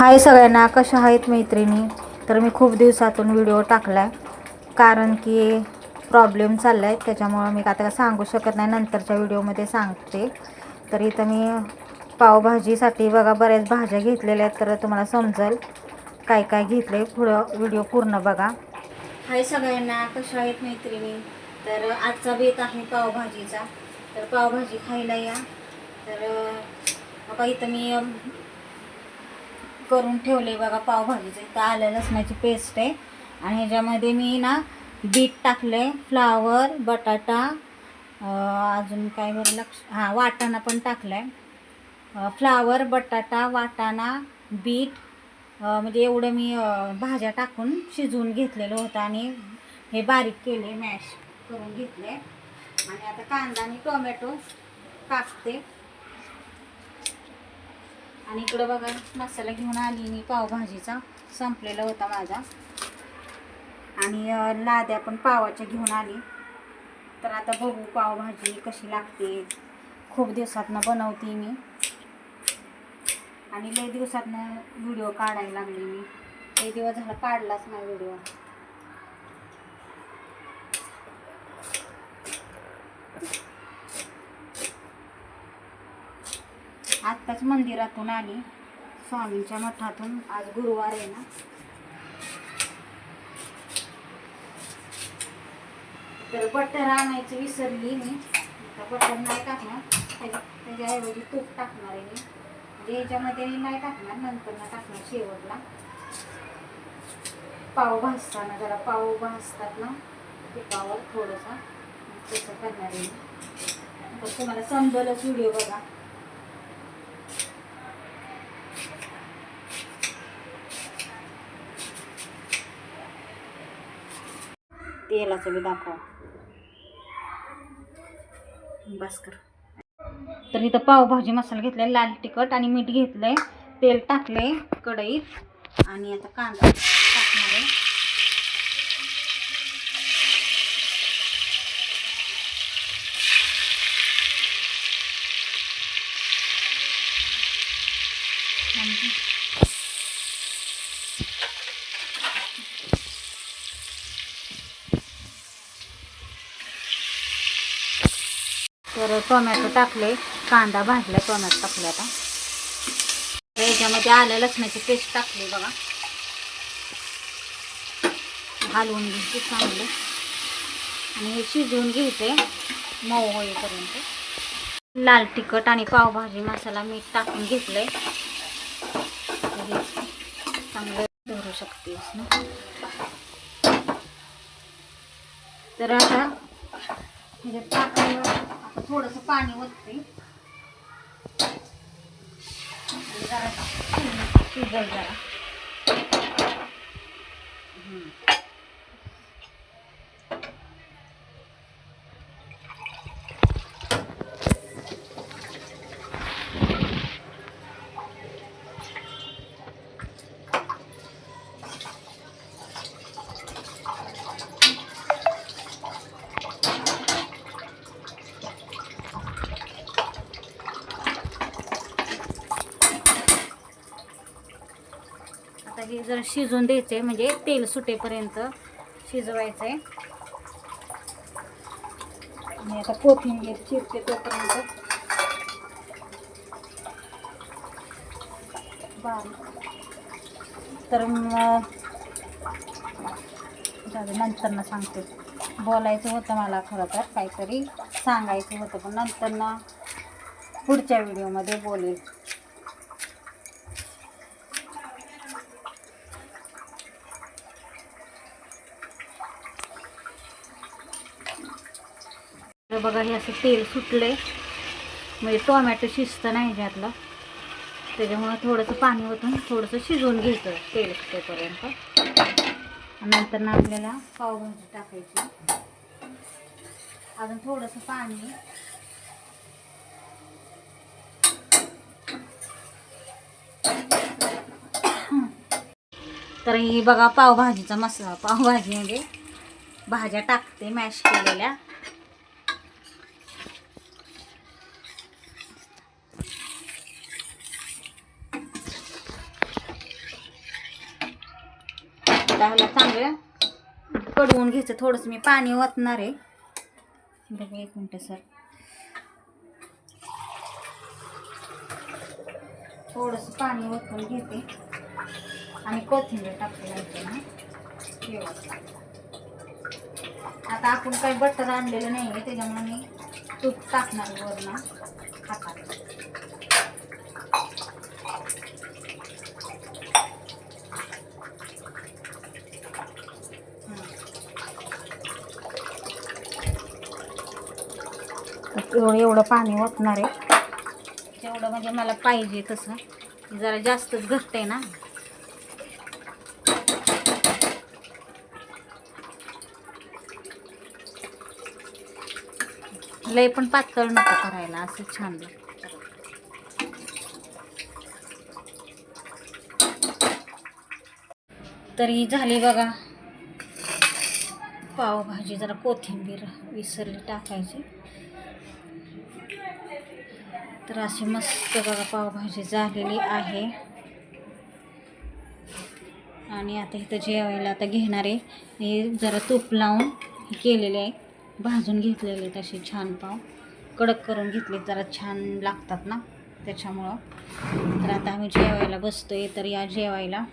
हाय सगळ्यांना, कशा आहेत मैत्रिणी? तर मी खूप दिवसातून व्हिडिओ टाकला आहे कारण की प्रॉब्लेम चालला आहे, त्याच्यामुळं मी आता सांगू शकत नाही, नंतरच्या व्हिडिओमध्ये सांगते. तर इथं मी पावभाजीसाठी बघा बऱ्याच भाज्या घेतलेल्या आहेत, तर तुम्हाला समजेल काय काय घेतले. पुढं व्हिडिओ पूर्ण बघा. हाय सगळ्यांना, कशा आहेत मैत्रिणी? तर आजचा बेत आहे पावभाजीचा. तर पावभाजी खायला या. तर बघा इथं मी करून ठेवले बघा पावभाजीचं. इथं आलं लसणाची पेस्ट आहे आणि ह्याच्यामध्ये मी ना बीट टाकले, फ्लावर, बटाटा, अजून काय बरं वाटाणा पण टाकलाय. फ्लावर, बटाटा, वाटाणा, बीट, म्हणजे एवढं मी भाज्या टाकून शिजवून घेतलेलं होतं आणि हे बारीक केले, मॅश करून घेतले. आणि आता कांदा आणि टोमॅटो टाकते. आणि इकडं बघा मसाला घेऊन आली मी पावभाजीचा, संपलेला होता माझा. आणि लाद्या पण पावाच्या घेऊन आली. तर आता बघू पावभाजी कशी लागते. खूप दिवसातनं बनवते मी आणि लई दिवसातनं व्हिडिओ काढायला लागले मी. लई दिवस झाला काढलाच नाही व्हिडिओ. आत्ताच मंदिरातून आली, स्वामींच्या मठातून. आज गुरुवार आहे ना. तर बटर आणायचं विसरली मी. आता बटर नाही टाकणार, त्याच्याऐवजी तूप टाकणार आहे मी. म्हणजे ह्याच्यामध्ये नाही टाकणार, नंतर ना टाकणार शेवटला. पाव भाजताना जरा पाव भाजतात ना तुपावर थोडंसं, तसं करणार आहे. तर तुम्हाला समजेलच, व्हिडिओ बघा. तेलाचं बी दाखवा, बस कर. तर इथं पावभाजी मसाला घेतलाय, लाल तिखट आणि मीठ घेतलंय, तेल टाकलंय कढईत आणि आता कांदा टाकणार आहे. तर टोमॅटो टाकले, कांदा भाजला, टोमॅटो टाकले. आता याच्यामध्ये आलं लसणाची पेस्ट टाकली बघा, घालून घ्यायची चांगली आणि हे शिजवून घ्यायचे मऊ होईपर्यंत. लाल तिखट आणि पावभाजी मसाला मीठ टाकून घेतलंय. चांगलं धरू शकते ना. तर आता टाकल्यावर आता थोडंसं पाणी ओतते, जरा शिजल जरा. आता हे जरा शिजून द्यायचंय, म्हणजे तेल सुटेपर्यंत शिजवायचंय. आणि आता कोथिंबीर चिरते तोपर्यंत बारीक. तर नंतर ना सांगते. बोलायचं होतं मला खरं तर, काहीतरी सांगायचं होतं, पण नंतर ना पुढच्या व्हिडिओमध्ये बोलेल. तर बघा हे असं तेल सुटले, म्हणजे टोमॅटो शिजतं नाही ह्याच्यातलं, त्याच्यामुळं थोडंसं पाणी ओतून थोडंसं शिजवून घ्यायचं तेल सुटेपर्यंत. नंतर ना आपल्याला पावभाजी टाकायची. अजून थोडंसं पाणी. तर ही बघा पावभाजीचा मसाला, पावभाजी म्हणजे भाज्या टाकते मॅश केलेल्या. आता ह्याला चांगलं कडवून घ्यायचं. थोडंसं मी पाणी ओतणार आहे. बघा 1 मिनटं सर. थोडंसं पाणी ओतून घेते आणि कोथिंबीर टाकते ना. आता आपण काही बटर आणलेलं नाही आहे, त्याच्यामुळे मी तूप टाकणार वरनं हातात. एवढं पाणी ओतणार आहे, तेवढं म्हणजे मला पाहिजे तसं. जरा जास्तच घट्ट आहे ना. लय पण पातळ नको करायला, असं छान लागतं. तरी झाली बघा पावभाजी. जरा कोथिंबीर विसरली टाकायची. तर अशी मस्त बघा पावभाजी झालेली आहे. आणि आता इथं जेवायला आता घेणार आहे. हे जरा तूप लावून केलेले आहे, भाजून घेतलेले तसे छान पाव कडक करून घेतले, जरा छान लागतात ना त्याच्यामुळं. तर आता आम्ही जेवायला बसतोय. तर या जेवायला.